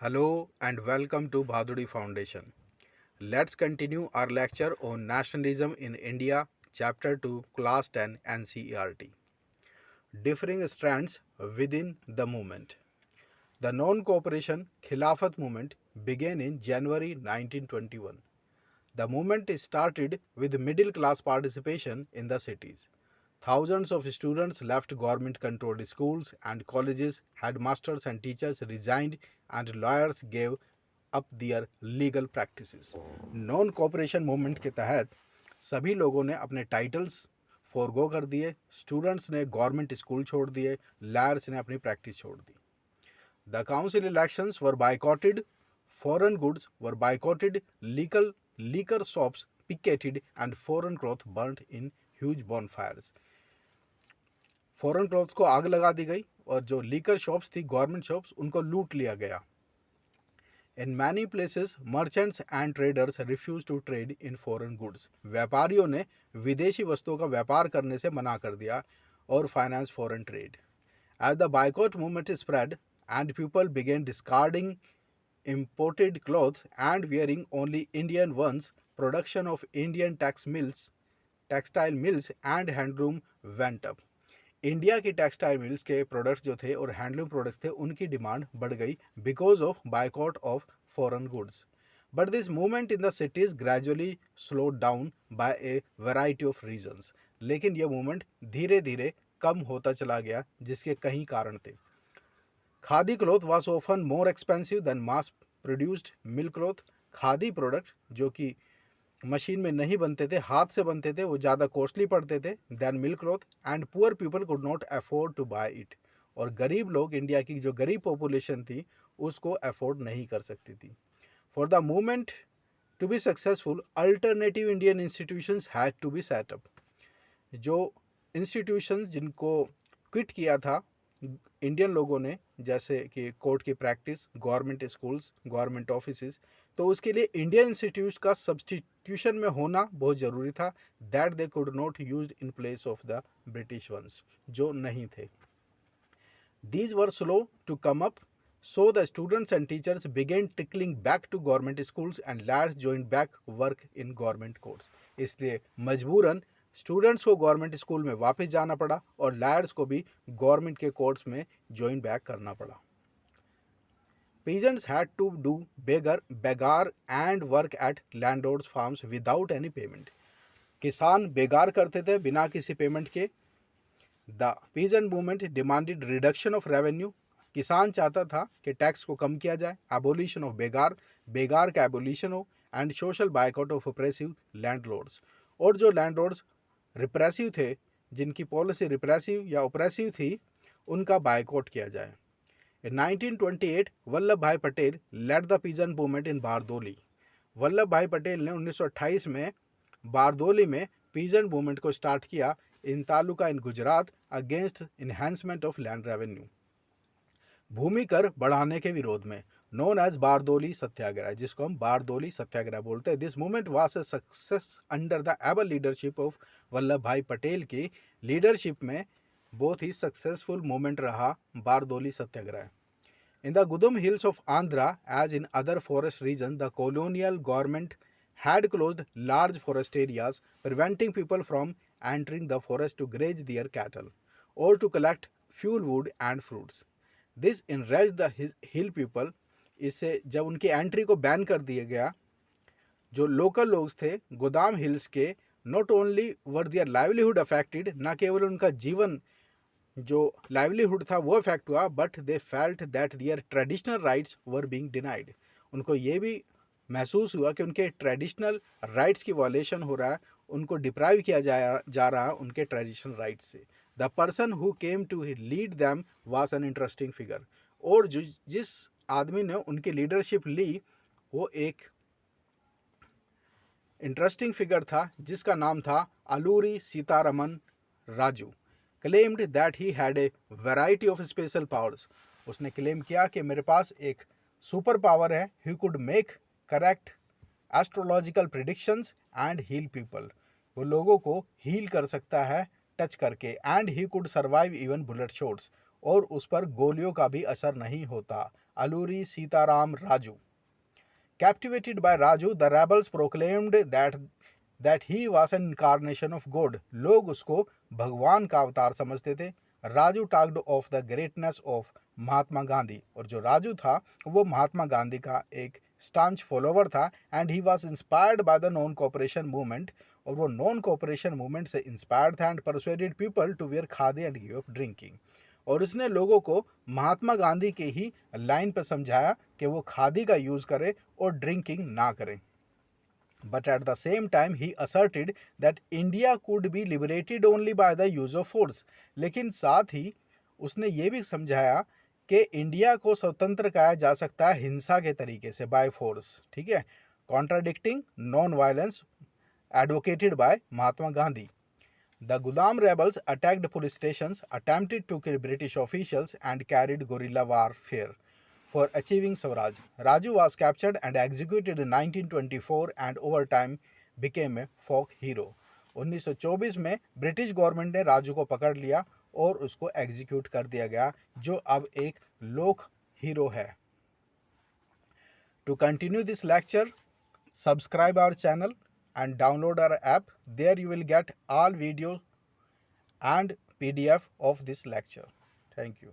Hello and welcome to Bhaduri Foundation. Let's continue our lecture on Nationalism in India, Chapter 2, Class 10 NCERT. Differing strands within the movement. The non-cooperation Khilafat movement began in January 1921. The movement started with middle class participation in the cities. Thousands of students left government controlled schools and colleges, headmasters and teachers resigned, and lawyers gave up their legal practices. Non cooperation movement के तहत सभी लोगों ने अपने titles forgo कर दिए, students ने government school छोड़ दिए, लायर्स ने अपनी प्रैक्टिस छोड़ दी. The council elections were boycotted, foreign goods were boycotted, liquor shops picketed, and foreign cloth burnt in huge bonfires. Foreign clothes को आग लगा दी गई और जो लीकर शॉप्स थी, गवर्नमेंट शॉप्स, उनको लूट लिया गया. In many places merchants and traders refuse to trade in foreign goods. व्यापारियों ने विदेशी वस्तुओं का व्यापार करने से मना कर दिया और finance foreign trade. As the boycott movement spread and people began discarding imported clothes and wearing only Indian ones, production of Indian textile mills and handloom went up. India की टेक्सटाइल मिल्स के products जो थे और handloom products थे, उनकी demand बढ़ गई because of boycott of foreign goods. But this movement in the cities gradually slowed down by A variety of reasons. लेकिन यह मूवमेंट धीरे धीरे कम होता चला गया, जिसके कई कारण थे. Khadi cloth was often more expensive then mass produced mill cloth. Khadi product जो कि मशीन में नहीं बनते थे, हाथ से बनते थे, वो ज़्यादा कॉस्टली पड़ते थे than mill cloth, and poor people could not afford to buy it. और गरीब लोग, इंडिया की जो गरीब पॉपुलेशन थी, उसको अफोर्ड नहीं कर सकती थी. For the movement to be successful, alternative Indian institutions had to be set up. जो इंस्टीट्यूशंस जिनको क्विट किया था इंडियन लोगों ने, जैसे कि कोर्ट की practice, government schools, government offices, तो उसके लिए इंडियन इंस्टीट्यूट्स का सब्सटीट्यूशन में होना बहुत ज़रूरी था. That they could not use in place of the British ones, जो नहीं थे. These were slow to come up, so the students and teachers began trickling back to government schools and lawyers join back work in government courts. इसलिए मजबूरन students को government school में वापस जाना पड़ा और लायर्स को भी गवर्नमेंट के कोर्ट्स में ज्वाइन बैक करना पड़ा. Peasants had to do begar and work at landlords' farms without any payment. किसान बेगार करते थे बिना किसी पेमेंट के. The peasant movement demanded reduction of revenue. किसान चाहता था कि टैक्स को कम किया जाए, एबोलिशन ऑफ बेगार का एबोलिशन हो, and social boycott of oppressive landlords. और जो लैंडलॉर्ड्स रिप्रेसिव थे, जिनकी पॉलिसी रिप्रेसिव या ऑपरेसिव थी, उनका बायकॉट किया जाए. In 1928, वल्लभ भाई Patel led the peasant movement in Bardoli. Vallabh भाई पटेल ने 1928 में बारदोली में पीजेंट मूवमेंट को स्टार्ट किया in taluka in Gujarat against enhancement of land revenue. भूमि कर बढ़ाने के विरोध में, नोन एज बारदोली सत्याग्रह, जिसको हम बारदोली सत्याग्रह बोलते हैं. This movement was a success under the able leadership of Vallabh भाई पटेल की लीडरशिप में. बहुत ही सक्सेसफुल मूवमेंट रहा Bardoli Satyagraha. In the Gudum hills of Andhra, as in other forest regions, the colonial government had closed large forest areas, preventing people from entering the forest to graze their cattle or to collect fuel wood and fruits. This enraged the hill people. इससे जब उनकी entry को ban कर दिया गया, जो local लोग थे गोदाम हिल्स के, not only were their livelihood affected, न केवल उनका जीवन जो लाइवलीहुड था वो इफेक्ट हुआ, but they felt that there traditional rights were being denied. उनको ये भी महसूस हुआ कि उनके ट्रेडिशनल राइट्स की वॉलेशन हो रहा है, उनको डिप्राइव किया जा रहा है उनके ट्रेडिशनल राइट्स से. The person who came to lead them was an interesting figure. और जिस आदमी ने उनकी लीडरशिप ली, वो एक इंटरेस्टिंग फिगर था जिसका नाम था Alluri Sitharaman Raju. claimed that he had a variety of special powers. उसने क्लेम किया कि मेरे पास एक सुपर पावर है. he could make correct astrological predictions and heal people. वो लोगों को हील कर सकता है टच करके. and he could survive even bullet shots. और उस पर गोलियों का भी असर नहीं होता. Alluri Sitaram Raju. Captivated by Raju, the rebels proclaimed that he was an incarnation of God. लोग उसको भगवान का अवतार समझते थे. Raju talked of the greatness of Mahatma Gandhi, और जो राजू था वो महात्मा गांधी का एक स्टांच फॉलोवर था, and he was inspired by the non cooperation movement, और वो नॉन कोऑपरेशन मूवमेंट से इंस्पायर्ड था, and persuaded people to wear khadi and give up drinking. और उसने लोगों को महात्मा गांधी के ही लाइन पर समझाया कि वो खादी का यूज़ करें और ड्रिंकिंग ना करें. But at the same time he asserted that India could be liberated only by the use of force. लेकिन साथ ही उसने ये भी समझाया कि इंडिया को स्वतंत्र कहा जा सकता है हिंसा के तरीके से, बाय फोर्स. ठीक है, contradicting non violence advocated by Mahatma Gandhi. The Ghulam rebels attacked police stations, attempted to kill British officials, and carried guerrilla warfare for achieving Swaraj. Raju was captured and executed in 1924 and over time became a folk hero. 1924 में British government ने राजू को पकड़ लिया और उसको execute कर दिया गया, जो अब एक लोक हीरो है. To continue this lecture, subscribe our channel and download our app. There you will get all video and PDF of this lecture. Thank you.